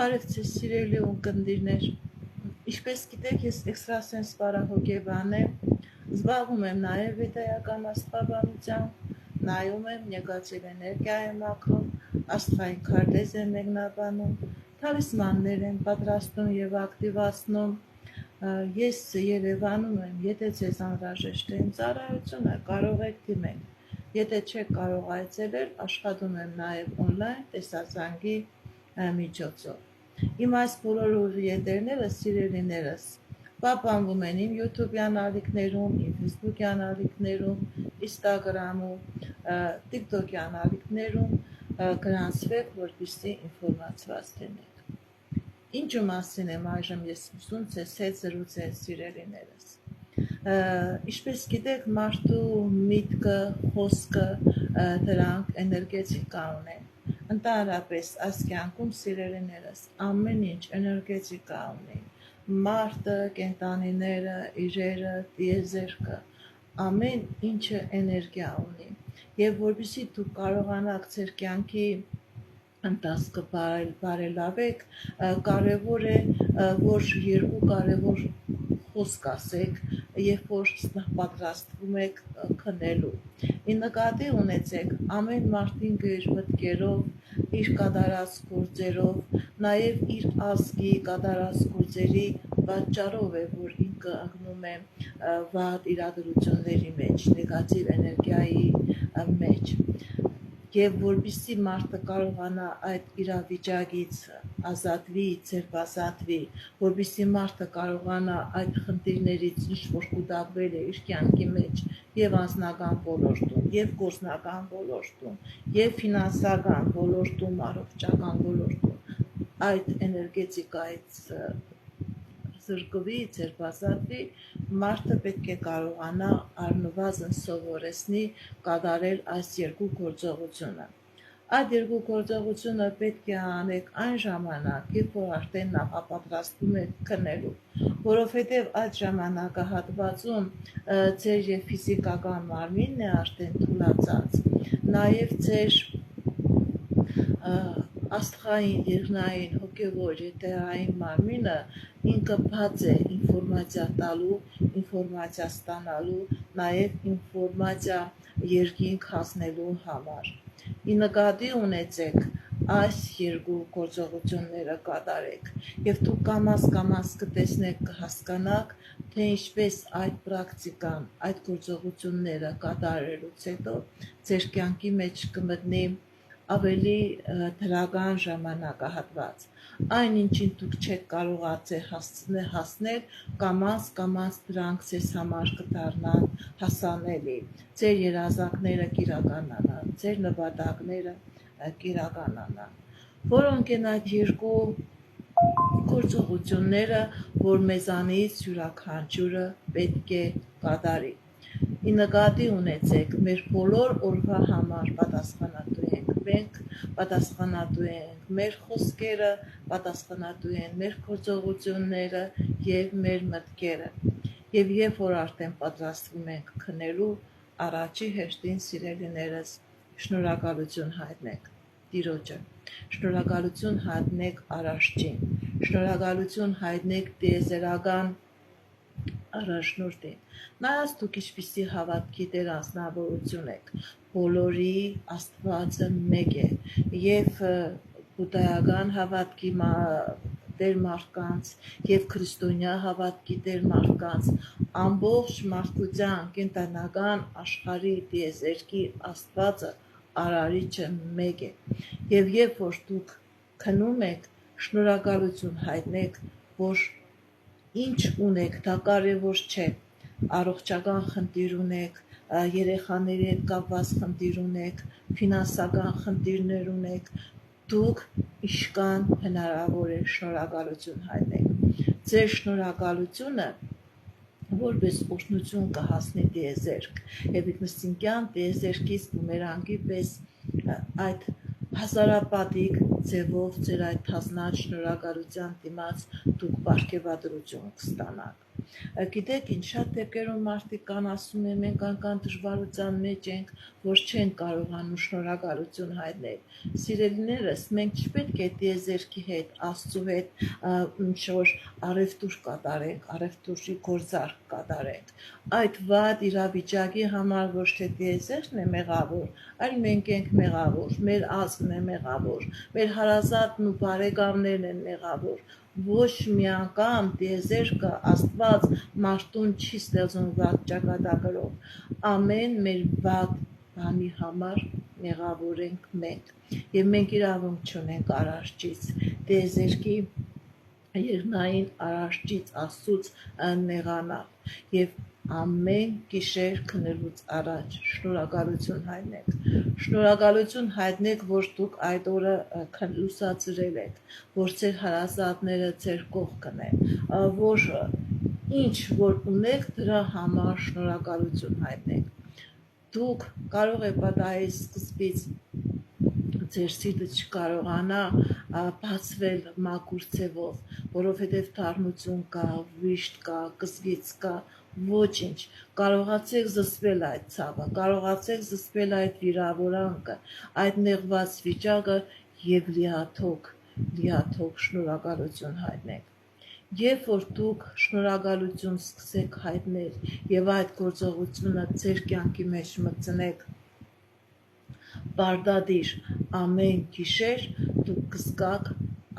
Բարև ձեզ սիրելի ունկնդիրներ, ինչպես գիտեք, ես էքստրասենս պարահոգեբան եմ, զբաղվում եմ նաև վեդայական աստղաբանությամբ, նայում եմ նեգատիվ էներգիա եմ ակում, աստղային քարտեզ եմ մեկնաբանում, թալիսմաններ եմ պատրաստում և ակտիվացնում, ես Երևանում եմ, եթե ձեզ անհրաժեշտ է իմ ծառայությունը, կարող եք դիմել, եթե չեք կարող այցելել, աշխատում եմ նաև օնլայն տեսազանգի միջոցով։ Իմ այս բոլոր ուղիետերները, սիրելիներս, պահպանվում են իմ YouTube-յան ալիքներում, իմ Facebook-յան ալիքներում, Instagram-ում, TikTok-յան ալիքներում գրանցվեք, որպեսզի ինֆորմացված լինեք։ Ինչու մասին եմ այժմ ես ուզում ձեզ հետ զրուցել, սիրելիներս։ Ինչպես գիտեք, մարդու միտքը, խոսքը, դրանք էներգետիկա ունեն։ Ընդհանրապես այս կյանքում, սիրելիներս, ամեն ինչ էներգետիկա ունի։ Մարդը, կենդանիները, իրերը, տիեզերքը, ամեն ինչը էներգիա ունի։ Եվ որպեսզի դուք կարողանաք ձեր կյանքի ընթացքը բարելավեք, կարևոր է, որ երկու կարևոր խոսք ասեք, երբ որ պատրաստվում եք քնելու։ Ի նկատի ունեցեք, ամեն մարդ ինքը իր մտքերով, իր կատարած գործերով, նաև իր ազգի կատարած գործերի պատճառով է, որ ինքը ընկնում է վատ իրադրությունների մեջ, նեգատիվ էներգիայի մեջ։ Եվ որպեսզի մարդը կարողանա այդ իրավիճակից ազատվի, ձերբազատվի, որպեսզի մարդը կարողանա այդ խնդիրներից ինչ-որ կուտակվել է իր կյանքի մեջ և անձնական ոլորտում, և գործնական ոլորտում, և ֆինանսական ոլորտում, առողջական ոլորտում, այդ էներգետիկայից զրկվի, ձերբազատվի, մարդը պետք է կարողանա առնվազն սովորեցնի կատարել այս երկու գործողությունը։ Այդ երկու գործողությունը պետք է անեք այն ժամանակ, երբ որ արդեն նախապատրաստվում եք քնելու, որովհետև այդ ժամանակահատվածում ձեր և ֆիզիկական մարմինն է արդեն թուլացած, նաև ձեր աստղային, երկնային, հոգևոր, եթերային մարմինը ինքը բաց է ինֆորմացիա տալու, ինֆորմացիա ստանալու, նաև ինֆորմացիա երկինք հասնելու համար։ Ի նկատի ունեցեք, այս երկու գործողությունները կատարեք, և դուք կամաց կտեսնեք, կհասկանաք, թե ինչպես այդ պրակտիկան, այդ գործողությունները կատարելուց հետո ձեր կյանքի մեջ կմտնի ավելի դրական ժամանակահատված։ Այն ինչին դուք չեք կարողացել հասնել, կամաց դրանք ձեզ համար կդառնան հասանելի, ձեր երազանքները կիրականանան, ձեր նպատակները կիրականանան, որոնք են այդ երկու գործողությունները, որ մեզանից յուրաքանչյուրը պետք է կատարի։ Ի նկատի ունեցեք, մեր բոլոր օրվա համար պատասխանատու ենք մենք, պատասխանատու ենք մեր խոսքերը, պատասխանատու են մեր գործողությունները և մեր մտքերը։ Եվ երբ որ արդեն պատրաստվում ենք քնելու, առաջի հերթին, սիրելիներս, շնորհակալություն հայտնեք Տիրոջը, շնորհակալություն հայտնեք Արարչին, շնորհակալություն հայտնեք տիեզերական առաջնորդին, նայած դուք ինչպիսի հավատքի Տեր անձնավորություն եք, բոլորի Աստվածը մեկ է, և բուդդայական հավատքի Տեր մարդկանց, և քրիստոնյա հավատքի Տեր մարդկանց, ամբողջ մարդկության կենտրոնական աշխարհի տիեզերքի Աստվածը, Արարիչը մեկ է, և երբ որ դուք քնում եք, շնորհակալություն հայտնեք, որ ինչ ունեք, դա կարևոր չէ, առողջական խնդիր ունեք, երեխաների հետ կապված խնդիր ունեք, ֆինանսական խնդիրներ ունեք, դուք ինչքան հնարավոր է շնորհակալություն հայտնեք։ Ձեր շնորհակալությունը որպես օրհնություն կհասնի տիեզերք, և ինքնըստինքյան տիեզերքից բումերանգի պես այդ հազարապատիկ ձևով ձեր այդ թազնած շնորհակալության դիմաց դուք պարգևատրություն կստանաք։ Գիտեք ինչ, շատ դեպքերում մարդիկ կան ասում են մենք անգամ դժվարության մեջ ենք, որ չեն կարողանում շնորհակալություն հայտնել։ Սիրելիներս, մենք չպետք է տիեզերքի հետ, Աստծու հետ ինչ-որ առևտուր կատարենք, առևտուրի գործարք կատարենք։ Այդ վատ իրավիճակի համար ոչ թե տիեզերքն է մեղավոր, այլ մենք ենք մեղավոր, մեր ազգն է մեղավոր, մեր հարազատն ու բարեկամներն են մեղավոր։ Ոչ մի անգամ տիեզերքը Աստված մարդուն չի ստեղծում վատ ճակատագրով։ Ամեն մեր վատ բանի համար մեղավոր ենք մենք։ Եվ մենք իրավունք չունենք արարչից, տիեզերքի երկնային արարչից Աստծուց նեղանալ։ Եվ ամեն գիշեր քնելուց առաջ շնորհակալություն հայտնեք։ Շնորհակալություն հայտնեք, որ դուք այդ օրը լուսացրել եք, որ ձեր հարազատները ձեր կողքն են, որ ինչ որ ունեք դրա համար շնորհակալություն հայտնեք։ Դուք կարող եք պատահի սկզբից ձեր սիրտը չկարողանա բացվել մաքուր ձևով, որովհետև թարմություն կա, վիշտ կա, կզգիծ կա, ոչինչ, կարողացեք զսպել այդ ցավը, կարողացեք զսպել այդ վիրավորանքը, այդ նեղված վիճակը եւ լիաթոք շնորհակալություն հայտնեք։ Երբ որ դուք շնորհակալություն սկսեք հայտնել եւ այդ գործողությունը ձեր կյանքի մեջ մտցնեք բարդադիր ամեն գիշեր, դուք կզգաք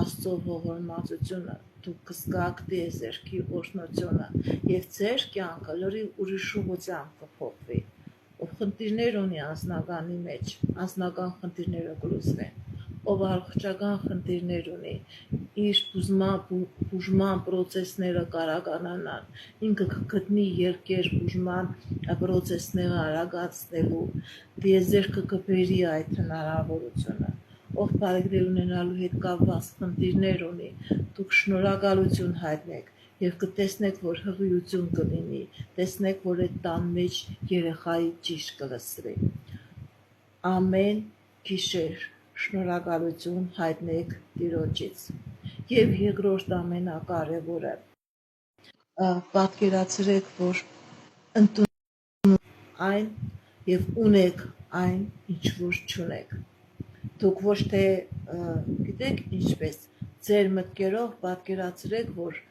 Աստծո ողորմածությունը, դուք կզգաք տիեզերքի օրհնությունը եւ ձեր կյանքը լրիվ ուրիշ ուղղությամբ կփոխվի։ Ով խնդիրներ ունի անձնականի մեջ, անձնական խնդիրները կլուծվեն։ Ով առողջական խնդիրներ ունի, իր բուժման պրոցեսները կարողանան, ինքը կգտնի երկեր բուժման պրոցեսները արագացնելու, տիեզերքը կբերի այդ հնարավորությունը։ Ով բարեկրել ունենալու հետ կապված խնդիրներ ունի, դուք շնորհակալություն հայտնեք եւ կտեսնեք, որ հղիություն կլինի, տեսնեք, որ այդ տան մեջ երեխայի ճիշտ կլսվի։ Ամեն գիշեր շնորհակալություն հայտնեք Տիրոջից։ Եվ երկրորդ ամենակարևորը, պատկերացրեք, որ ընդունում այն եւ ունեք այն, ինչ որ չունեք։ Դուք ոչ թե գիտեք ինչպես, ձեր մտքերով պատկերացրեք, որ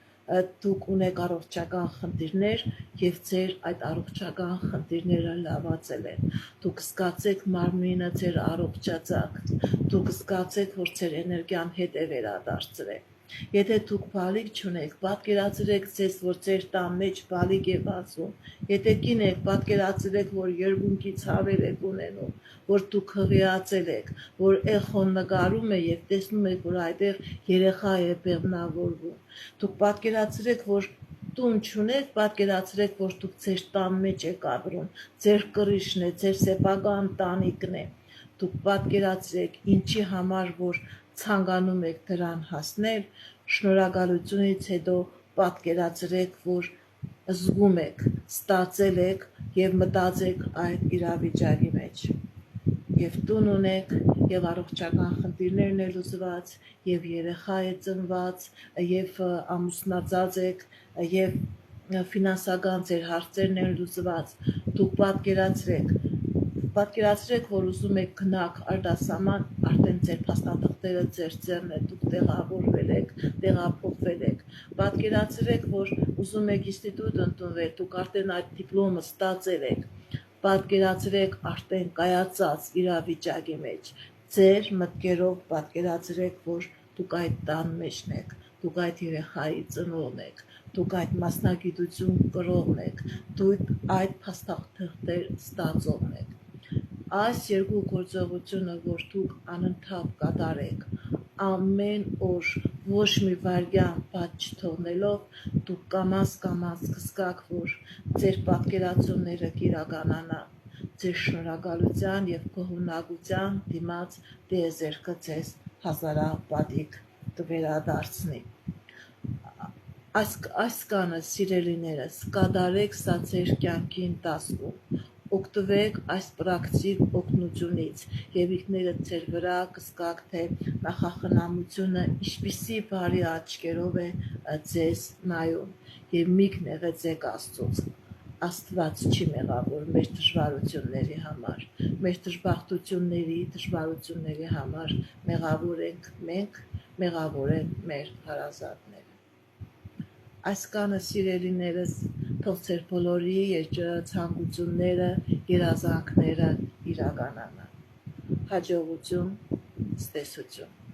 դուք ունեք առողջական խնդիրներ եւ ձեր այդ առողջական խնդիրները լավացել են։ Դուք զգացեք մարմինը ձեր առողջացած, դուք զգացեք, որ ձեր էներգիան հետ է վերադարձրել։ Եթե դուք բալիկ չունեք, պատկերացրեք ձեզ, որ ձեր տան մեջ բալիկ է բացում։ Եթե կին եք, պատկերացրեք, որ երկունքի ցավեր եք ունենում, որ դուք հղիացել եք, որ էխոն նկարում է եւ տեսնում եք, որ այդտեղ երեխա է բեղմնավորվում։ Դուք պատկերացրեք, որ տուն չունեք, պատկերացրեք, որ դուք ձեր տան մեջ եք ապրում, ձեր կրիչն է, ձեր սեփական տանիքն է։ Դուք պատկերացրեք, ինչի համար որ ցանկանում եք դրան հասնել, շնորհակալությունից հետո պատկերացրեք, որ զգում եք, ստացել եք եւ մտածեք այդ իրավիճակի մեջ։ Եվ տուն ունեք, եւ առողջական խնդիրներն է լուծված, եւ երեխա է ծնված, եւ ամուսնացած եք, եւ ֆինանսական ձեր հարցերն են լուծված։ Դուք պատկերացրեք, որ ուզում եք գնաք արտասահման, արդեն ձեր փաստաթղթերը ձեր ձեռն է, դուք տեղավորվել եք, տեղափոխվել եք։ Պատկերացրեք, որ ուզում եք ինստիտուտ ընդունվել, դուք արդեն այդ դիպլոմը ստացել եք։ Պատկերացրեք արդեն կայացած իրավիճակի մեջ։ Ձեր մտքերով պատկերացրեք, որ դուք այդ տան մեջն եք, դուք այդ երեխայի ծնողն եք, դուք այդ մասնագիտություն կրողն եք, դուք այդ փաստաթղթեր ստացողն եք։ Այս երկու գործողությունը, որ դուք անընդհատ կատարեք, ամեն օր ոչ մի վայրկյան բաց չթողնելով, դուք կամաց կզգաք, որ ձեր պատկերացումները կիրականանան, ձեր շնորհակալության եւ գոհունակության դիմաց տիեզերքը ձեզ հազարապատիկ կվերադարձնի։ Այս կանը, սիրելիներս, կատարեք սա ձեր կյանքի ընթացքում, օգտվեք այս պրակտիկ օգնությունից եւ ինքներդ ձեր վրա կզգաք թե նախախնամությունը ինչպիսի բարի աչքերով է ձեզ նայում եւ մի կնեղեցեք Աստծուց Աստված չի մեղավոր մեր դժվարությունների համար մեր դժվարությունների համար մեղավոր ենք մենք մեղավոր են մեր հարազատները Այս կանը սիրելիներս թող ձեր բոլորի երջանկությունները, երազանքները իրականանան։ Հաջողություն, ստեսություն։